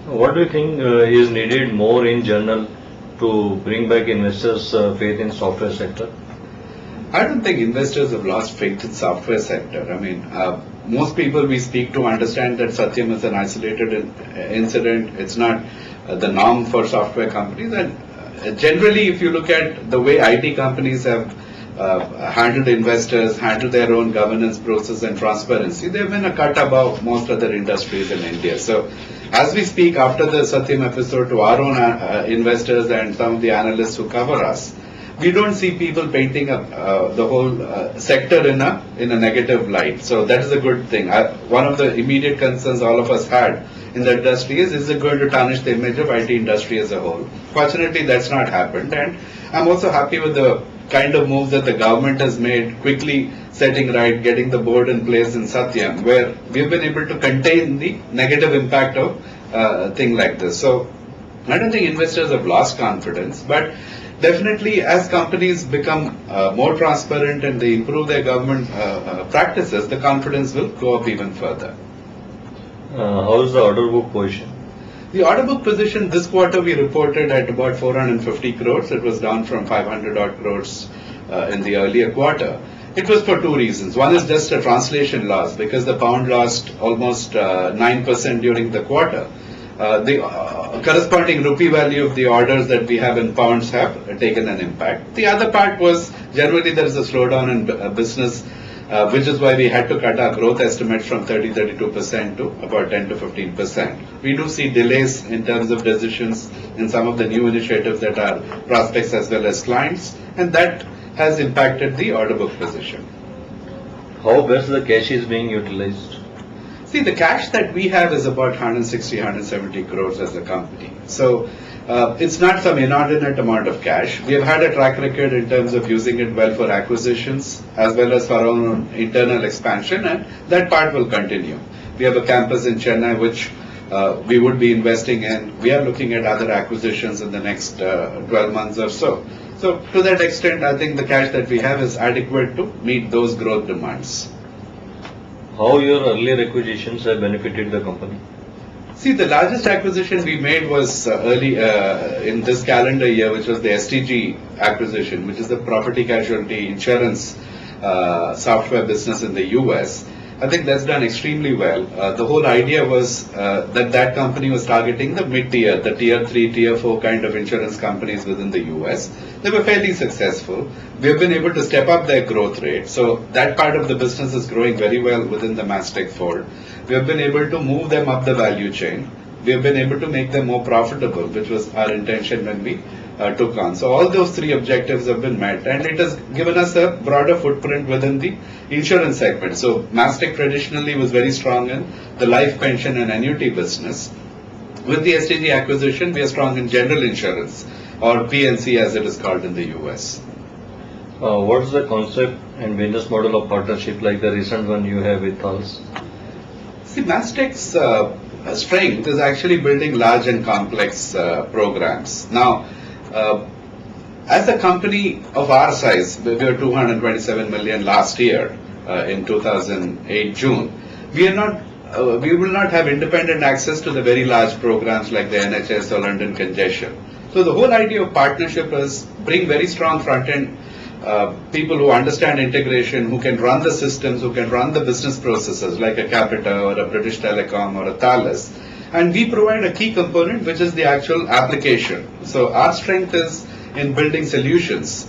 What do you think is needed more in general to bring back investors' faith in software sector? I don't think investors have lost faith in software sector. I mean, most people we speak to understand that Satyam is an isolated incident. It's not the norm for software companies. And generally, if you look at the way IT companies have handled investors, handled their own governance process and transparency, they've been a cut above most other industries in India. So, as we speak after the Satyam episode to our own investors and some of the analysts who cover us, we don't see people painting up the whole sector in a negative light. So that is a good thing. One of the immediate concerns all of us had in the industry is it going to tarnish the image of IT industry as a whole? Fortunately, that's not happened, and I'm also happy with the kind of moves that the government has made, quickly setting right, getting the board in place in Satyam, where we've been able to contain the negative impact of thing like this. So I don't think investors have lost confidence, but definitely, as companies become more transparent and they improve their government practices, the confidence will go up even further. How is the order book position? The order book position this quarter we reported at about 450 crores. It was down from 500 odd crores in the earlier quarter. It was for two reasons. One is just a translation loss because the pound lost almost 9% during the quarter. The corresponding rupee value of the orders that we have in pounds have taken an impact. The other part was generally there is a slowdown in business, which is why we had to cut our growth estimates from 30-32% to about 10-15%. We do see delays in terms of decisions in some of the new initiatives that are prospects as well as clients, and that has impacted the order book position. How best the cash is being utilized? See, the cash that we have is about 160, 170 crores as a company. So it's not some inordinate amount of cash. We have had a track record in terms of using it well for acquisitions as well as for our own internal expansion, and that part will continue. We have a campus in Chennai which we would be investing in. We are looking at other acquisitions in the next 12 months or so. So to that extent, I think the cash that we have is adequate to meet those growth demands. How your earlier acquisitions have benefited the company? See, the largest acquisition we made was early in this calendar year, which was the STG acquisition, which is the property casualty insurance software business in the US. I think that's done extremely well. The whole idea was that company was targeting the mid-tier, the tier 3, tier 4 kind of insurance companies within the US. They were fairly successful. We have been able to step up their growth rate. So that part of the business is growing very well within the Mastek fold. We have been able to move them up the value chain. We have been able to make them more profitable, which was our intention when we took on. So all those three objectives have been met, and it has given us a broader footprint within the insurance segment. So Mastek traditionally was very strong in the life pension and annuity business. With the STG acquisition, we are strong in general insurance, or P&C as it is called in the US. What's the concept and business model of partnership like the recent one you have with us? See, Mastek's strength is actually building large and complex programs. Now, as a company of our size, we were 227 million last year in 2008 June. We will not have independent access to the very large programs like the NHS or London Congestion. So the whole idea of partnership is bring very strong front-end people who understand integration, who can run the systems, who can run the business processes like a Capita or a British Telecom or a Thales. And we provide a key component, which is the actual application. So our strength is in building solutions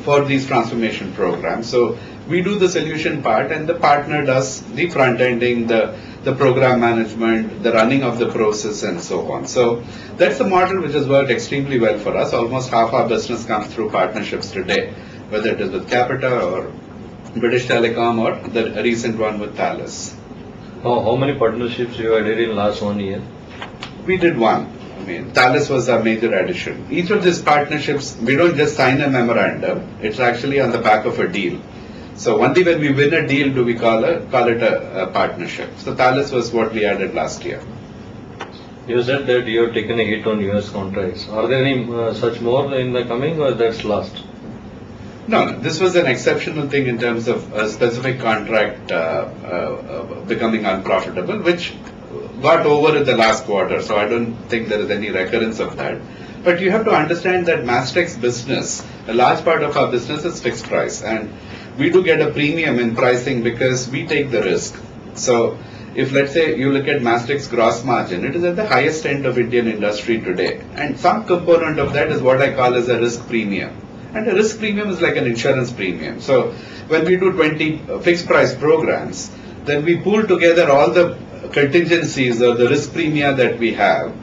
for these transformation programs. So we do the solution part, and the partner does the front-ending, the program management, the running of the process, and so on. So that's a model which has worked extremely well for us. Almost half our business comes through partnerships today, whether it is with Capita or British Telecom or the recent one with Thales. How many partnerships you did in last 1 year? We did one. I mean, Thales was our major addition. Each of these partnerships, we don't just sign a memorandum. It's actually on the back of a deal. So only when we win a deal do we call it a partnership. So Thales was what we added last year. You said that you have taken a hit on US contracts. Are there any such more in the coming, or that's last? No, this was an exceptional thing in terms of a specific contract becoming unprofitable, which got over in the last quarter, so I don't think there is any recurrence of that. But you have to understand that Mastek's business, a large part of our business is fixed price, and we do get a premium in pricing because we take the risk. So if let's say you look at Mastek's gross margin, it is at the highest end of Indian industry today. And some component of that is what I call as a risk premium. And a risk premium is like an insurance premium. So when we do 20 fixed price programs, then we pool together all the contingencies or the risk premia that we have,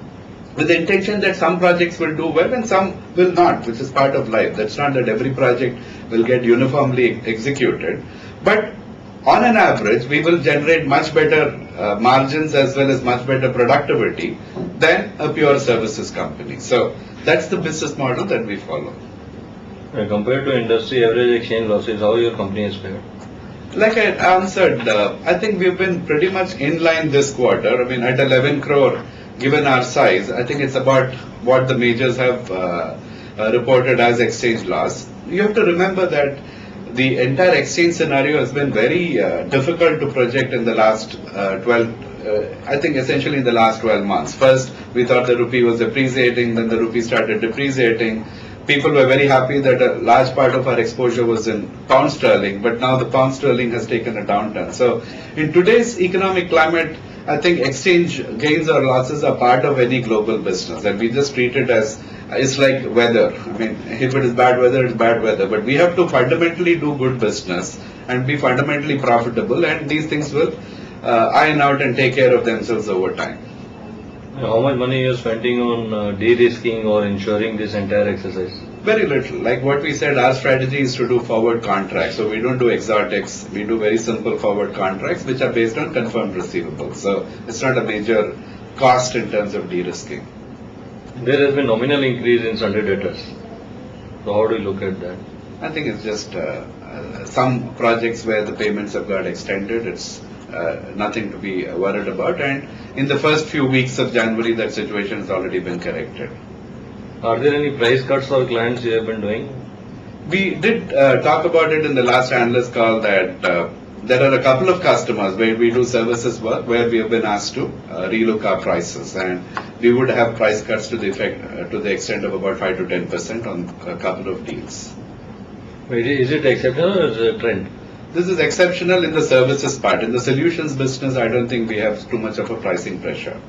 with the intention that some projects will do well and some will not, which is part of life. That's not that every project will get uniformly executed. But on an average, we will generate much better margins as well as much better productivity than a pure services company. So that's the business model that we follow. Compared to industry average exchange losses, how your company is fared? Like I answered, I think we've been pretty much in line this quarter. I mean, at 11 crore, given our size, I think it's about what the majors have reported as exchange loss. You have to remember that the entire exchange scenario has been very difficult to project in the last 12, I think essentially in the last 12 months. First, we thought the rupee was appreciating, then the rupee started depreciating. People were very happy that a large part of our exposure was in pound sterling, but now the pound sterling has taken a downturn. So in today's economic climate, I think exchange gains or losses are part of any global business, and we just treat it as it's like weather. I mean, if it is bad weather, it's bad weather. But we have to fundamentally do good business and be fundamentally profitable, and these things will iron out and take care of themselves over time. How much money you are spending on de-risking or insuring this entire exercise? Very little. Like what we said, our strategy is to do forward contracts. So we don't do exotics. We do very simple forward contracts which are based on confirmed receivables. So it's not a major cost in terms of de-risking. There has been nominal increase in Sunday debtors. So how do you look at that? I think it's just some projects where the payments have got extended. It's nothing to be worried about. And in the first few weeks of January, that situation has already been corrected. Are there any price cuts for clients you have been doing? We did talk about it in the last analyst call that there are a couple of customers where we do services work where we have been asked to relook our prices, and we would have price cuts to the effect to the extent of about 5 to 10% on a couple of deals. Is it exceptional or is it a trend? This is exceptional in the services part. In the solutions business, I don't think we have too much of a pricing pressure.